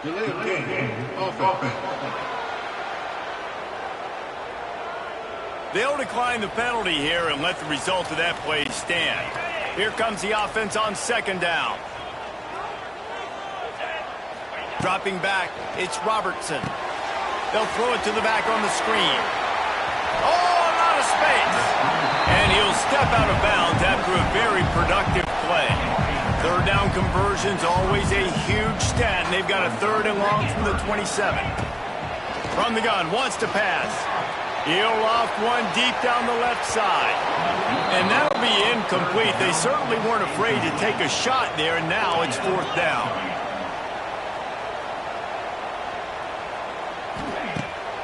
Delay of game. Offense. They'll decline the penalty here and let the result of that play stand. Here comes the offense on second down. Dropping back, it's Robertson. They'll throw it to the back on the screen. Oh, a lot of space. And he'll step out of bounds after a very productive play. Third down conversion's always a huge stat, and they've got a third and long from the 27. From the gun, wants to pass. He'll loft one deep down the left side. And that'll be incomplete. They certainly weren't afraid to take a shot there, and now it's fourth down.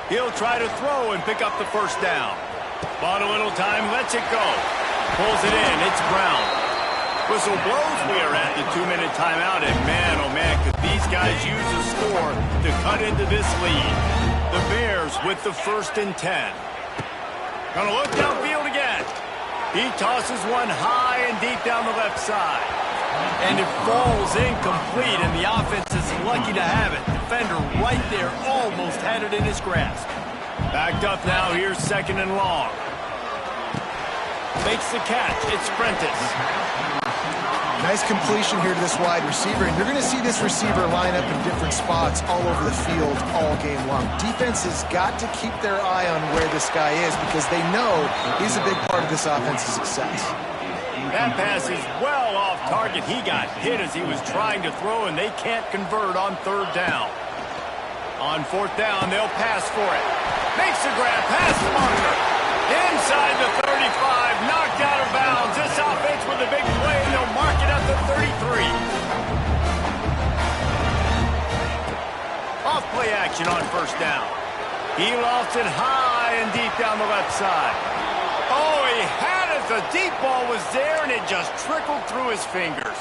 He'll try to throw and pick up the first down. Bought a little time, lets it go. Pulls it in, it's Brown. Whistle blows, we are at the 2-minute timeout, and man, oh man, could these guys use a score to cut into this lead. The Bears with the 1st and 10. Gonna look downfield again. He tosses one high and deep down the left side. And it falls incomplete, and the offense is lucky to have it. Defender right there almost had it in his grasp. Backed up now, here's second and long. Makes the catch, it's Prentice. Nice completion here to this wide receiver, and you're going to see this receiver line up in different spots all over the field all game long. Defense has got to keep their eye on where this guy is because they know he's a big part of this offense's success. That pass is well off target. He got hit as he was trying to throw, and they can't convert on third down. On fourth down, they'll pass for it. Makes the grab, pass the marker. Inside the 35, knocked out of bounds. This offense with a big play, and they'll mark it at the 33. Off play action on first down. He lofts it high and deep down the left side. Oh, he had it. The deep ball was there, and it just trickled through his fingers.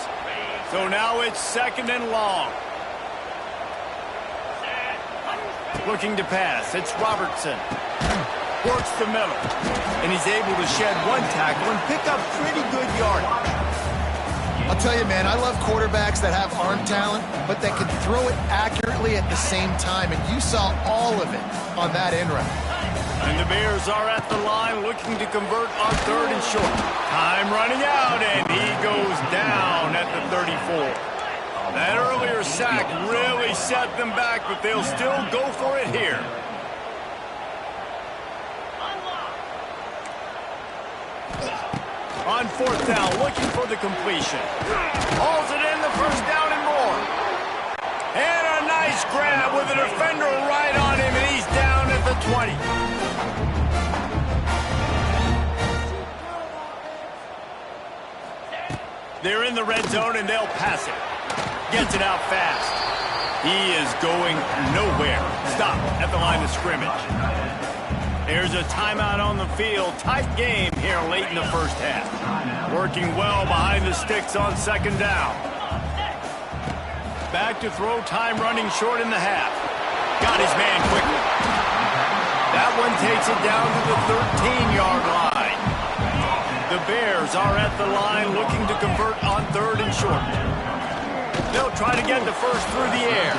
So now it's second and long. Looking to pass. It's Robertson. Works the middle. And he's able to shed one tackle and pick up pretty good yardage. I'll tell you, man, I love quarterbacks that have arm talent, but that can throw it accurately at the same time. And you saw all of it on that end route. And the Bears are at the line looking to convert on third and short. Time running out, and he goes down at the 34. That earlier sack really set them back, but they'll still go for it here. On fourth down, looking for the completion. Hauls it in, the first down and more. And a nice grab with a defender right on him, and he's down at the 20. They're in the red zone, and they'll pass it. Gets it out fast. He is going nowhere. Stop at the line of scrimmage. There's a timeout on the field. Tight game here late in the first half. Working well behind the sticks on second down. Back to throw, time running short in the half. Got his man quickly. That one takes it down to the 13-yard line. The Bears are at the line looking to convert on third and short. They'll try to get the first through the air.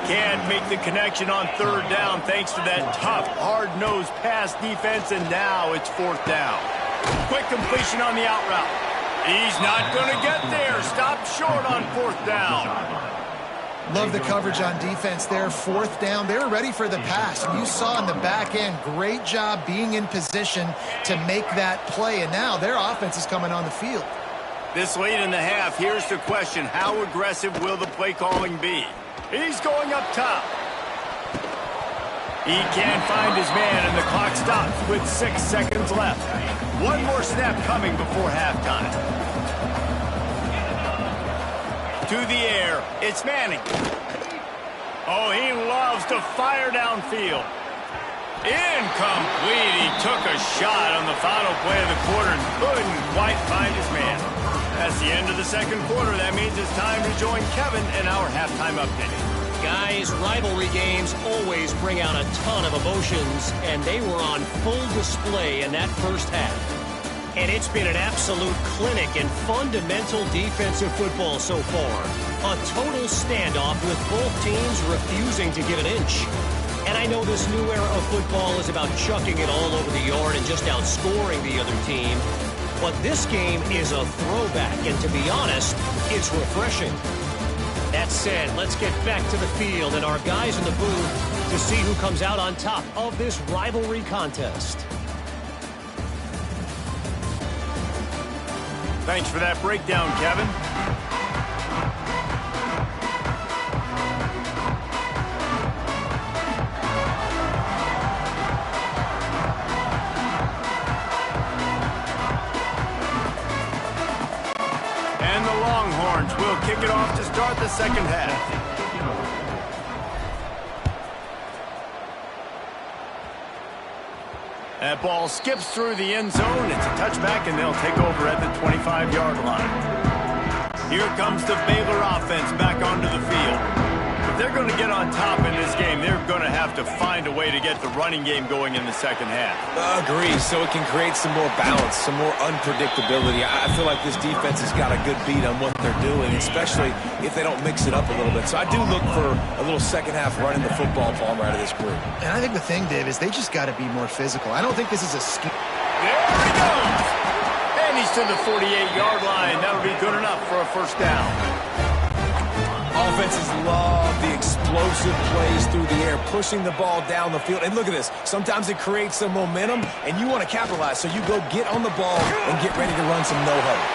Can't make the connection on third down thanks to that tough, hard-nosed pass defense, and now it's fourth down. Quick completion on the out route. He's not going to get there. Stop short on fourth down. Love the coverage on defense there. Fourth down, they were ready for the pass. And you saw in the back end, great job being in position to make that play. And now their offense is coming on the field. This late in the half, here's the question. How aggressive will the play calling be? He's going up top. He can't find his man, and the clock stops with 6 seconds left. One more snap coming before halftime. To the air, it's Manning. Oh, he loves to fire downfield. Incomplete. He took a shot on the final play of the quarter and couldn't quite find his man. That's the end of the second quarter. That means it's time to join Kevin in our halftime update. Guys, rivalry games always bring out a ton of emotions, and they were on full display in that first half. And it's been an absolute clinic in fundamental defensive football so far. A total standoff with both teams refusing to give an inch. And I know this new era of football is about chucking it all over the yard and just outscoring the other team. But this game is a throwback, and to be honest, it's refreshing. That said, let's get back to the field and our guys in the booth to see who comes out on top of this rivalry contest. Thanks for that breakdown, Kevin. And the Longhorns will kick it off to start the second half. That ball skips through the end zone. It's a touchback, and they'll take over at the 25-yard line. Here comes the Baylor offense back onto the field. If they're going to get on top in this game, they're going to have to find a way to get the running game going in the second half. Agree, so it can create some more balance, some more unpredictability. I feel like this defense has got a good beat on what they're doing, especially if they don't mix it up a little bit. So I do look for a little second half running the football Palmer out of this group. And I think the thing, Dave, is they just got to be more physical. I don't think this is a scheme. There he goes! And he's to the 48-yard line. That'll be good enough for a first down. Offenses love the explosive plays through the air, pushing the ball down the field. And look at this. Sometimes it creates some momentum, and you want to capitalize. So you go get on the ball and get ready to run some no-huddle.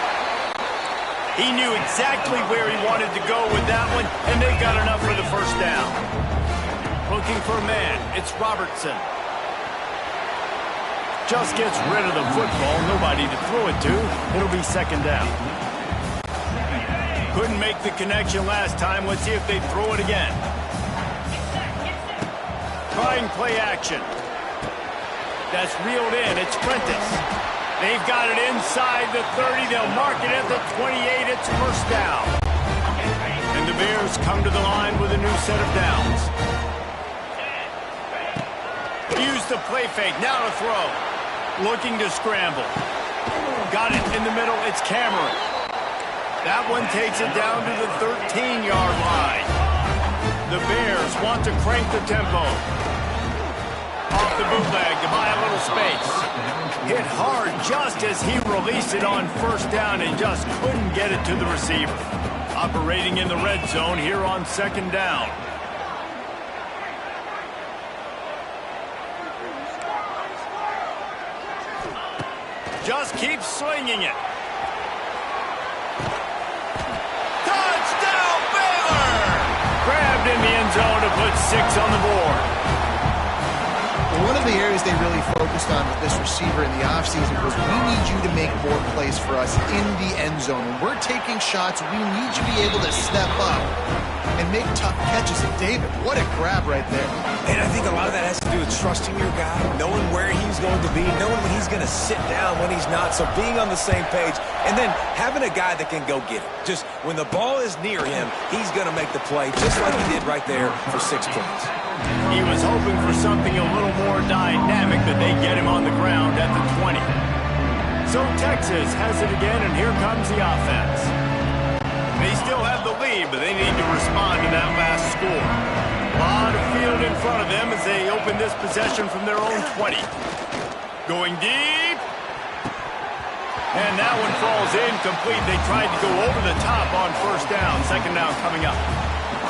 He knew exactly where he wanted to go with that one, and they got enough for the first down. Looking for a man. It's Robertson. Just gets rid of the football. Nobody to throw it to. It'll be second down. Couldn't make the connection last time. Let's see if they throw it again. Trying play action. That's reeled in. It's Prentice. They've got it inside the 30. They'll mark it at the 28. It's first down. And the Bears come to the line with a new set of downs. Use the play fake. Now to throw. Looking to scramble. Got it in the middle. It's Cameron. That one takes it down to the 13-yard line. The Bears want to crank the tempo. Off the bootleg to buy a little space. Hit hard just as he released it on first down and just couldn't get it to the receiver. Operating in the red zone here on second down. Just keep slinging it. Touchdown, Baylor! Grabbed in the end zone to put 6 on the board. One of the areas they really focused on with this receiver in the offseason was we need you to make more plays for us in the end zone. When we're taking shots, we need you to be able to step up and make tough catches. And David, what a grab right there. And I think a lot of that has to do with trusting your guy, knowing where he's going to be, knowing when he's going to sit down, when he's not. So being on the same page, and then having a guy that can go get it. Just when the ball is near him, he's going to make the play, just like he did right there for 6 points. He was hoping for something a little more dynamic, but they get him on the ground at the 20. So Texas has it again, and here comes the offense. They still have the lead, but they need to respond to that last score. A lot of field in front of them as they open this possession from their own 20. Going deep. And that one falls incomplete. They tried to go over the top on first down. Second down coming up.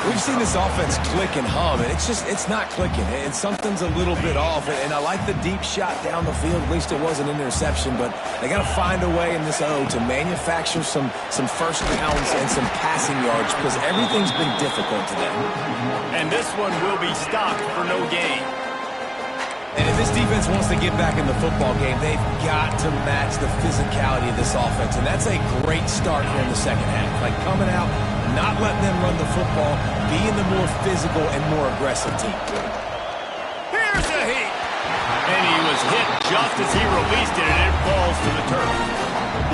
We've seen this offense click and hum, and it's not clicking, and something's a little bit off. And I like the deep shot down the field. At least it was an interception, but they got to find a way in this O to manufacture some first downs and some passing yards because everything's been difficult to them. And this one will be stopped for no gain. And if this defense wants to get back in the football game, they've got to match the physicality of this offense. And that's a great start here in the second half. Like coming out, not letting them run the football, being the more physical and more aggressive team. Here's a heat. And he was hit just as he released it, and it falls to the turf.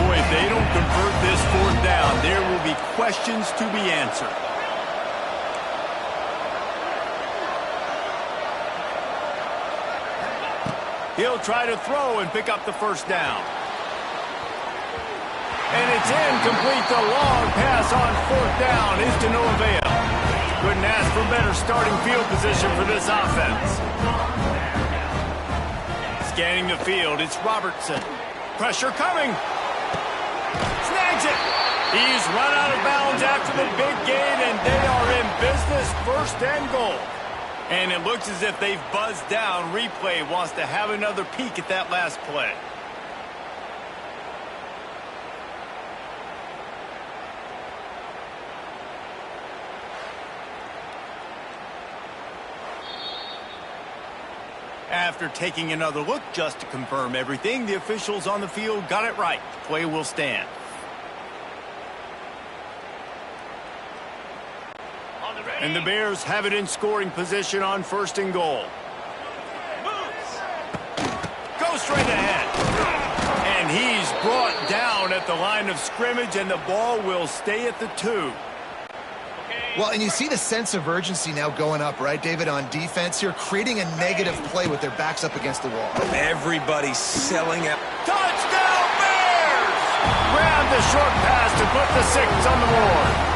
Boy, if they don't convert this fourth down, there will be questions to be answered. He'll try to throw and pick up the first down. And it's incomplete. The long pass on 4th down is to no avail. Couldn't ask for better starting field position for this offense. Scanning the field, it's Robertson. Pressure coming. Snags it. He's run out of bounds after the big gain, and they are in business, 1st and goal. And it looks as if they've buzzed down. Replay wants to have another peek at that last play. After taking another look just to confirm everything, the officials on the field got it right. Play will stand. And the Bears have it in scoring position on 1st and goal. Go straight ahead. And he's brought down at the line of scrimmage, and the ball will stay at the 2. Well, and you see the sense of urgency now going up, right, David, on defense here, creating a negative play with their backs up against the wall. Everybody's selling out. Touchdown, Bears! Grab the short pass to put the 6 on the board.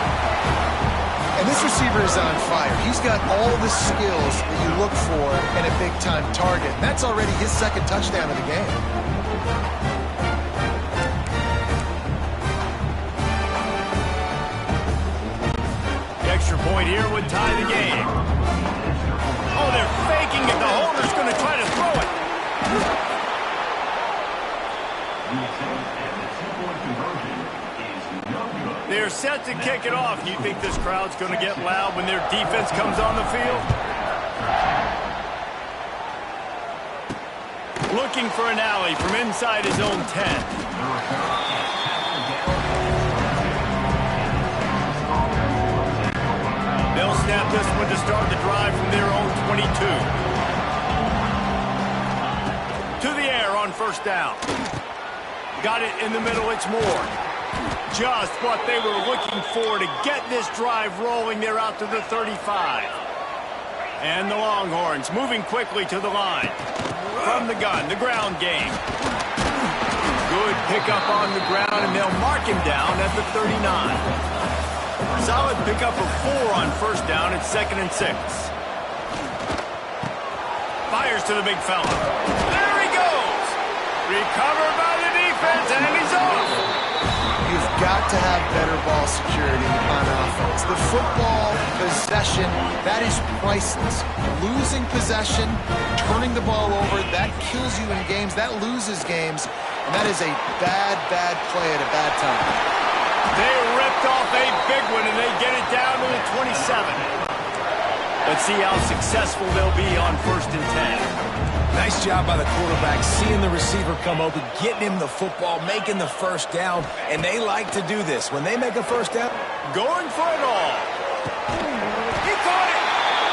And this receiver is on fire. He's got all the skills that you look for in a big-time target. And that's already his 2nd touchdown of the game. The extra point here would tie the game. Oh, they're faking it. The holder's going to try to throw it. They're set to kick it off. Do you think this crowd's going to get loud when their defense comes on the field? Looking for an alley from inside his own 10. They'll snap this one to start the drive from their own 22. To the air on 1st down. Got it in the middle. It's Moore. Just what they were looking for to get this drive rolling. They're out to the 35. And the Longhorns moving quickly to the line. From the gun, the ground game. Good pickup on the ground, and they'll mark him down at the 39. Solid pickup of 4 on 1st down. It's 2nd and 6. Fires to the big fella. There he goes. Recovered by the defense, and he's off. You've got to have better ball security on offense. The football possession, that is priceless. Losing possession, turning the ball over, that kills you in games, that loses games, and that is a bad, bad play at a bad time. They ripped off a big one, and they get it down to the 27. Let's see how successful they'll be on 1st and 10. Nice job by the quarterback, seeing the receiver come open, getting him the football, making the 1st down, and they like to do this. When they make a 1st down, going for it all. He caught it.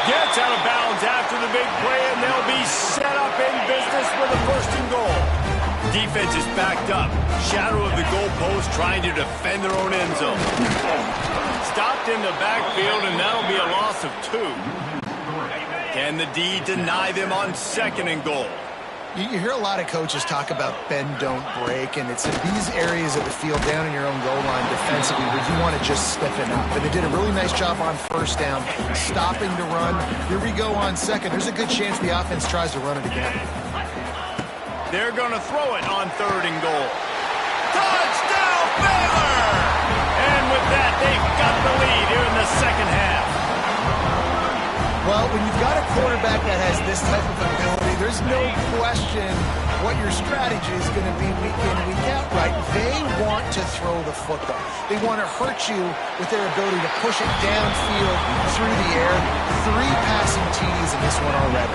Gets out of bounds after the big play, and they'll be set up in business with a 1st and goal. Defense is backed up. Shadow of the goalpost trying to defend their own end zone. Stopped in the backfield, and that'll be a loss of 2. Can the D deny them on 2nd and goal? You hear a lot of coaches talk about bend, don't break, and it's in these areas of the field down in your own goal line defensively where you want to just stiffen up. And they did a really nice job on 1st down, stopping the run. Here we go on 2nd. There's a good chance the offense tries to run it again. They're going to throw it on 3rd and goal. Touchdown, Baylor! And with that, they've got the lead here in the 2nd half. Well, when you've got a quarterback that has this type of ability, there's no question what your strategy is going to be week in, week out, right? They want to throw the football. They want to hurt you with their ability to push it downfield through the air. 3 passing TDs in this one already.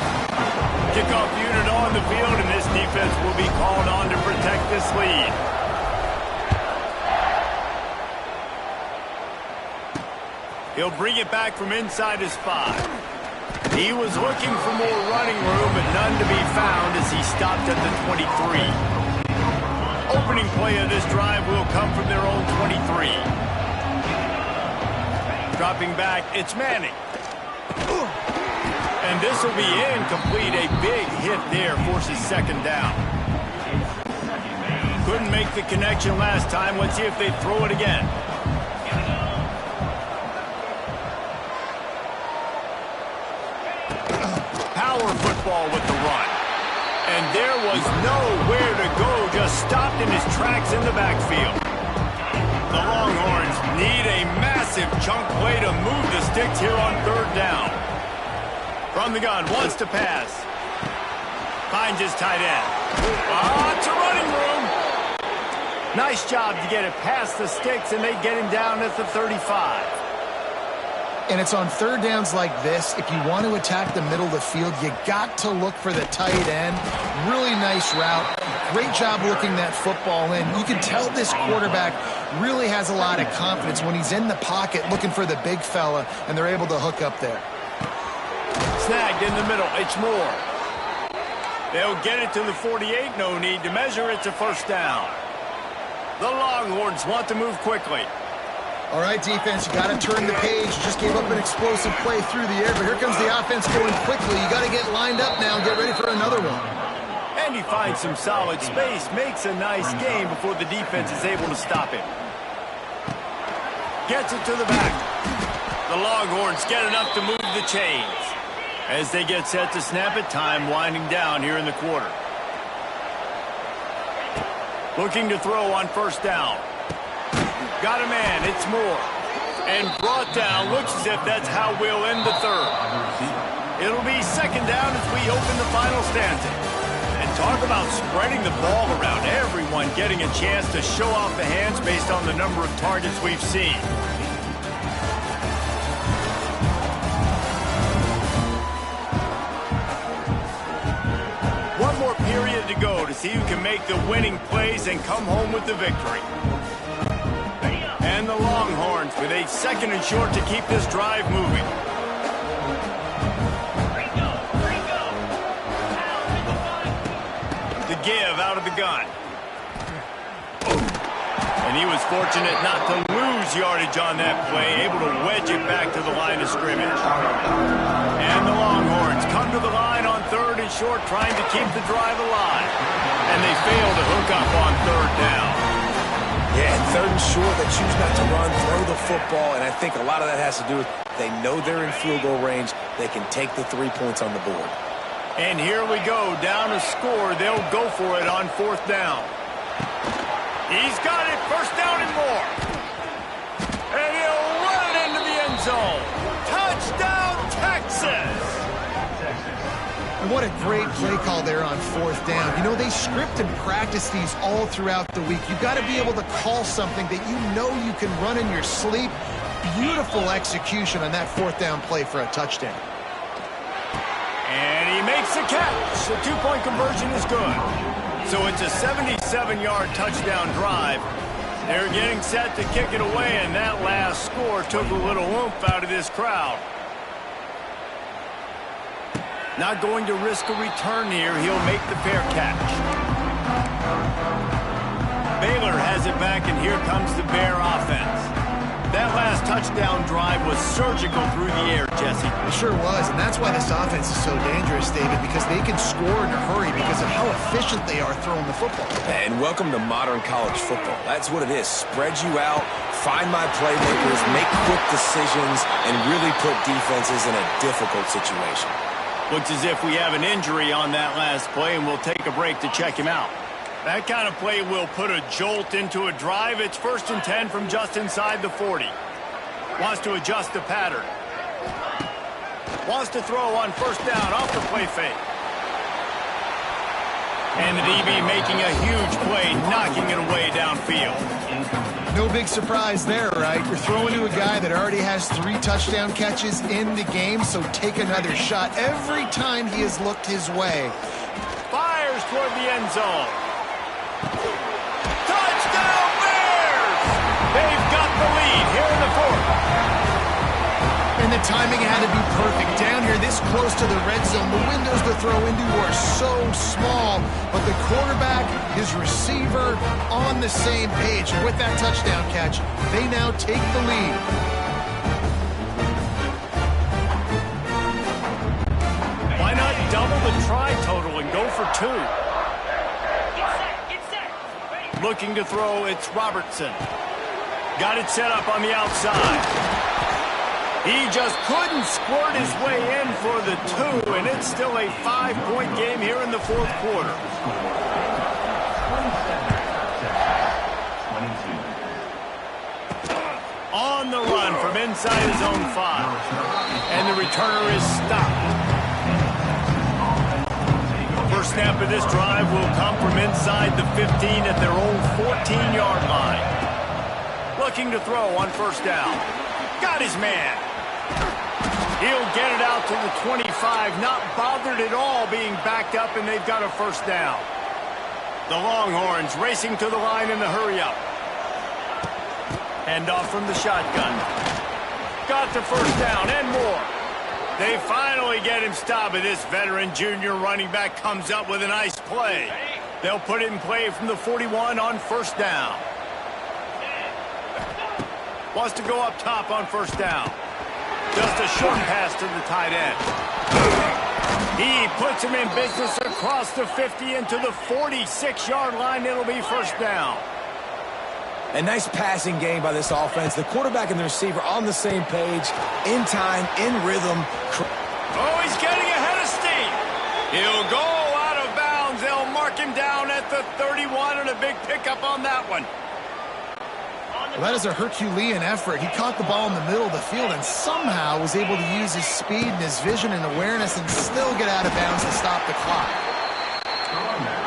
Kickoff unit on the field, and this defense will be called on to protect this lead. He'll bring it back from inside his 5. He was looking for more running room, but none to be found as he stopped at the 23. Opening play of this drive will come from their own 23. Dropping back, it's Manning. And this will be incomplete. A big hit there forces 2nd down. couldn't make the connection last time. Let's see if they throw it again. Power football with the run. And there was nowhere to go, just stopped in his tracks in the backfield. The Longhorns need a massive chunk play to move the sticks here on third down. From the gun, wants to pass. Finds his tight end. It's a running room. Nice job to get it past the sticks, and they get him down at the 35. And it's on third downs like this, if you want to attack the middle of the field, you got to look for the tight end. Really nice route. Great job looking that football in. You can tell this quarterback really has a lot of confidence when he's in the pocket looking for the big fella, and they're able to hook up there. Snagged in the middle. It's Moore. They'll get it to the 48. No need to measure. It's a first down. The Longhorns want to move quickly. All right, defense, you got to turn the page. You just gave up an explosive play through the air, but here comes the offense going quickly. You got to get lined up now and get ready for another one. And he finds some solid space, makes a nice game before the defense is able to stop him. Gets it to the back. The Longhorns get enough to move the chains. As they get set to snap it, time winding down here in the quarter. Looking to throw on first down. Got a man, it's Moore. And brought down, looks as if that's how we'll end the third. It'll be second down as we open the final stanza. And talk about spreading the ball around. Everyone getting a chance to show off the hands based on the number of targets we've seen. One more period to go to see who can make the winning plays and come home with the victory. And the Longhorns with a second and short to keep this drive moving. The give out of the gun. And he was fortunate not to lose yardage on that play, able to wedge it back to the line of scrimmage. And the Longhorns come to the line on third and short, trying to keep the drive alive. And they fail to hook up on third down. Yeah, and third and short, they choose not to run, throw the football, and I think a lot of that has to do with they know they're in field goal range. They can take the 3 points on the board. And here we go, down a score. They'll go for it on fourth down. He's got it, first down and more. And he'll run it into the end zone. Touchdown, Texas! And what a great play call there on fourth down. You know, they script and practice these all throughout the week. You've got to be able to call something that you know you can run in your sleep. Beautiful execution on that fourth down play for a touchdown. And he makes the catch. The two-point conversion is good. So it's a 77-yard touchdown drive. They're getting set to kick it away, and that last score took a little oomph out of this crowd. Not going to risk a return here. He'll make the fair catch. Baylor has it back, and here comes the Bear offense. That last touchdown drive was surgical through the air, Jesse. It sure was, and that's why this offense is so dangerous, David, because they can score in a hurry because of how efficient they are throwing the football. And welcome to modern college football. That's what it is. Spread you out, find my playmakers, make quick decisions, and really put defenses in a difficult situation. Looks as if we have an injury on that last play, and we'll take a break to check him out. That kind of play will put a jolt into a drive. It's 1st and 10 from just inside the 40. Wants to adjust the pattern. Wants to throw on first down off the play fake. And the DB making a huge play, knocking it away downfield. No big surprise there, right? You're throwing to a guy that already has 3 touchdown catches in the game, so take another shot every time he has looked his way. Fires toward the end zone. Touchdown Bears! They've got the lead here in the 4th. And the timing had to be perfect. Down here this close to the red zone, the windows to throw into are so small, but the quarterback, his receiver, on the same page. And with that touchdown catch, they now take the lead. Why not double the try total and go for 2? Looking to throw, it's Robertson. Got it set up on the outside. He just couldn't squirt his way in for the 2, and it's still a 5-point game here in the fourth quarter. On the run from inside his own 5. And the returner is stopped. First snap of this drive will come from inside the 15 at their own 14-yard line. Looking to throw on first down. Got his man. He'll get it out to the 25, not bothered at all being backed up, and they've got a first down. The Longhorns racing to the line in the hurry-up. Hand off from the shotgun. Got the first down and more. They finally get him stopped, but this veteran junior running back comes up with a nice play. They'll put it in play from the 41 on first down. Wants to go up top on first down. Just a short pass to the tight end. He puts him in business across the 50 into the 46-yard line. It'll be first down. A nice passing game by this offense. The quarterback and the receiver on the same page, in time, in rhythm. Oh, he's getting ahead of steam. He'll go out of bounds. They'll mark him down at the 31, and a big pickup on that one. Well, that is a Herculean effort. He caught the ball in the middle of the field and somehow was able to use his speed and his vision and awareness and still get out of bounds to stop the clock.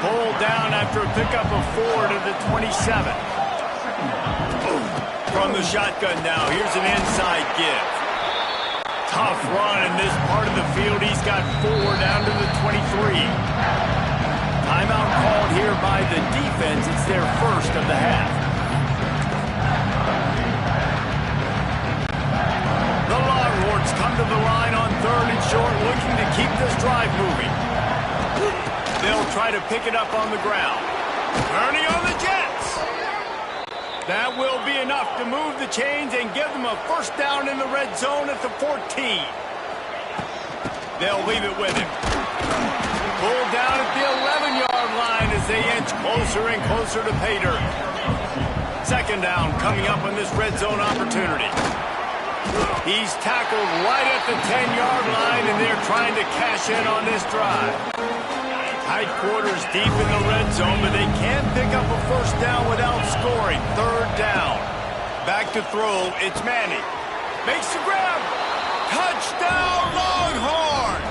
Pulled down after a pickup of 4 to the 27. From the shotgun now, here's an inside give. Tough run in this part of the field. He's got 4 down to the 23. Timeout called here by the defense. It's their first of the half. The Longhorns come to the line on 3rd and short, looking to keep this drive moving. They'll try to pick it up on the ground. Ernie on the Jets. That will be enough to move the chains and give them a first down in the red zone at the 14. They'll leave it with him. Pulled down at the 11-yard line as they inch closer and closer to pay dirt. Second down coming up on this red zone opportunity. He's tackled right at the 10-yard line, and they're trying to cash in on this drive. Tight quarters deep in the red zone, but they can't pick up a first down without scoring. Third down. Back to throw. It's Manning. Makes the grab. Touchdown, Longhorns!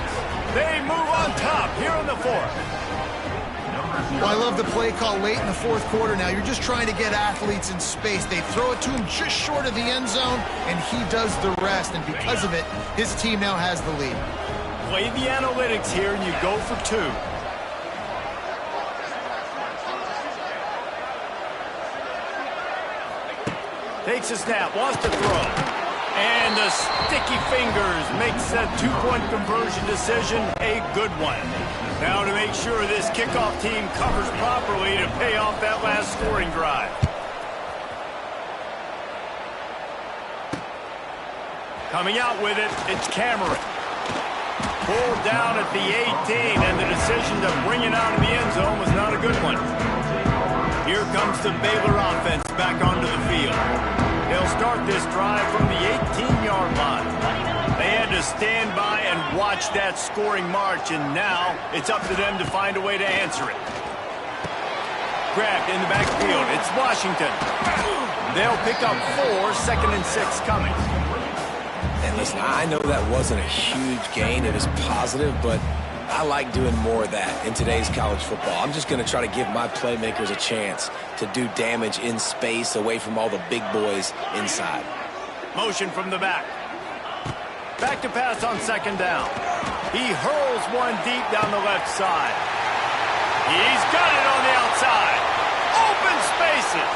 They move on top here in the 4th. Well, I love the play call late in the 4th quarter now. You're just trying to get athletes in space. They throw it to him just short of the end zone, and he does the rest. And because of it, his team now has the lead. Play the analytics here, and you go for 2. Takes a snap, wants to throw. And the sticky fingers makes that 2-point conversion decision a good one. Now to make sure this kickoff team covers properly to pay off that last scoring drive. Coming out with it, it's Cameron. Pulled down at the 18, and the decision to bring it out of the end zone was not a good one. Here comes the Baylor offense back onto the field. They'll start this drive from the 18-yard line. They had to stand by and watch that scoring march, and now it's up to them to find a way to answer it. Grabbed in the backfield. It's Washington. They'll pick up 4, 2nd and 6 coming. And listen, I know that wasn't a huge gain. It was positive, but I like doing more of that in today's college football. I'm just going to try to give my playmakers a chance to do damage in space away from all the big boys inside. Motion from the back. Back to pass on 2nd down. He hurls one deep down the left side. He's got it on the outside. Open spaces.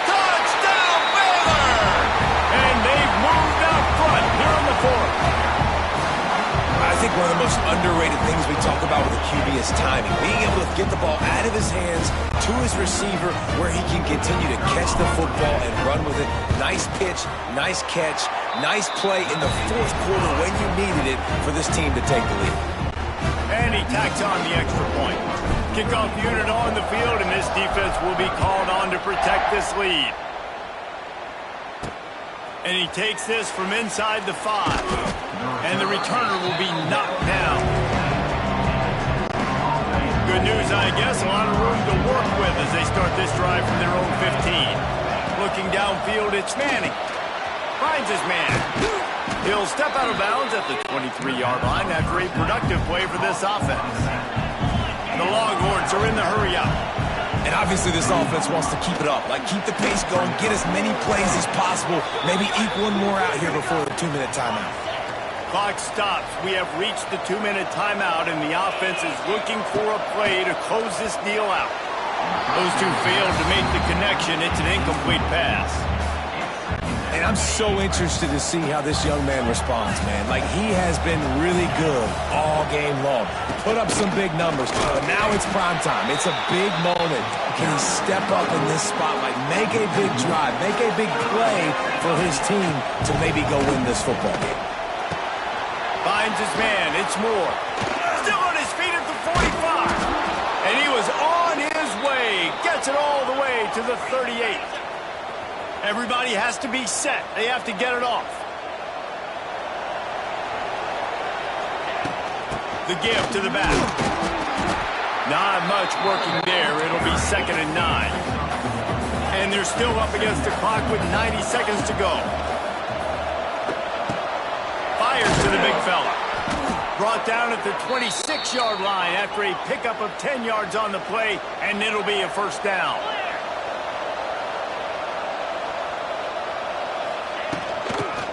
Touchdown, Baylor! And they've moved out front here in the 4th. I think one of the most underrated things we talk about with a QB is timing. Being able to get the ball out of his hands to his receiver where he can continue to catch the football and run with it. Nice pitch, nice catch, nice play in the 4th quarter when you needed it for this team to take the lead. And he tacks on the extra point. Kickoff unit on the field, and this defense will be called on to protect this lead. And he takes this from inside the 5. And the returner will be knocked down. Good news, I guess. A lot of room to work with as they start this drive from their own 15. Looking downfield, it's Manning. Finds his man. He'll step out of bounds at the 23-yard line after a productive play for this offense. The Longhorns are in the hurry up. And obviously this offense wants to keep it up. Like, keep the pace going, get as many plays as possible, maybe eke one more out here before the 2-minute timeout. Clock stops. We have reached the 2-minute timeout, and the offense is looking for a play to close this deal out. Those two failed to make the connection. It's an incomplete pass. And I'm so interested to see how this young man responds, man. Like, he has been really good all game long. Put up some big numbers, but now it's prime time. It's a big moment. Can he step up in this spotlight, make a big drive, make a big play for his team to maybe go win this football game? Finds his man. It's Moore. Still on his feet at the 45. And he was on his way. Gets it all the way to the 38. Everybody has to be set. They have to get it off. The give to the back. Not much working there. It'll be 2nd and 9. And they're still up against the clock with 90 seconds to go. Fires to the big fella. Brought down at the 26-yard line after a pickup of 10 yards on the play, and it'll be a first down.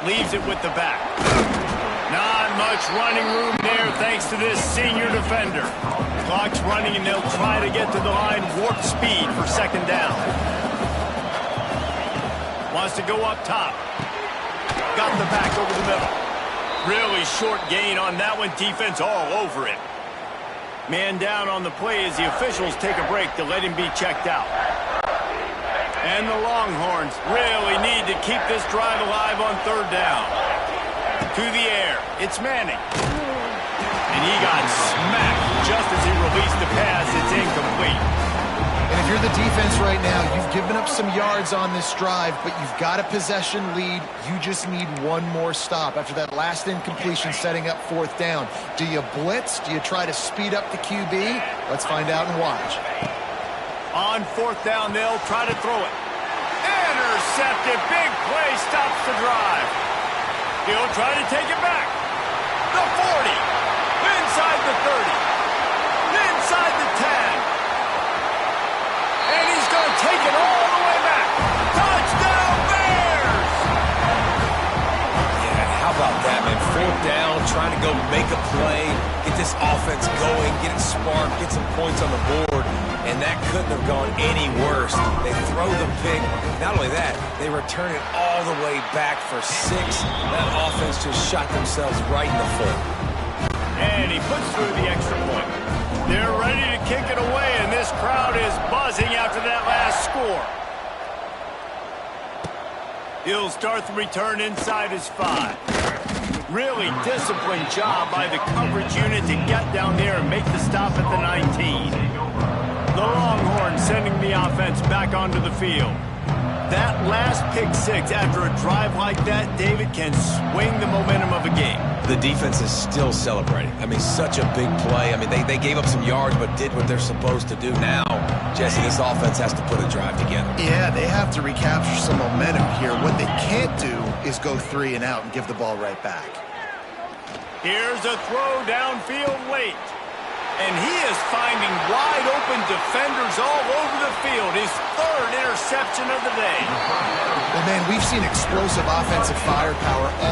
Leaves it with the back. Not much running room there thanks to this senior defender. Clock's running, and they'll try to get to the line warp speed for 2nd down. Wants to go up top. Got the back over the middle. Really short gain on that one. Defense all over it. Man down on the play as the officials take a break to let him be checked out. And the Longhorns really need to keep this drive alive on 3rd down. To the air. It's Manning. And he got smacked just as he released the pass. It's incomplete. And if you're the defense right now, you've given up some yards on this drive, but you've got a possession lead. You just need one more stop after that last incompletion setting up 4th down. Do you blitz? Do you try to speed up the QB? Let's find out and watch. On 4th down, they'll try to throw it. Intercepted. Big play stops the drive. He'll try to take it back. The 40. Inside the 30. Inside the 10. And he's going to take it all the way back. Touchdown, Bears! Yeah, how about that, man? 4th down, trying to go make a play, get this offense going, get it sparked, get some points on the board. And that couldn't have gone any worse. They throw the pick. Not only that, they return it all the way back for 6. That offense just shot themselves right in the foot. And he puts through the extra point. They're ready to kick it away, and this crowd is buzzing after that last score. He'll start the return inside his 5. Really disciplined job by the coverage unit to get down there and make the stop at the 19. The Longhorns sending the offense back onto the field. That last pick 6 after a drive like that, David, can swing the momentum of a game. The defense is still celebrating. I mean, such a big play. I mean, they gave up some yards but did what they're supposed to do now. Jesse, this offense has to put a drive together. Yeah, they have to recapture some momentum here. What they can't do is go 3 and out and give the ball right back. Here's a throw downfield late. And he is finding wide-open defenders all over the field. His 3rd interception of the day. Well, man, we've seen explosive offensive firepower all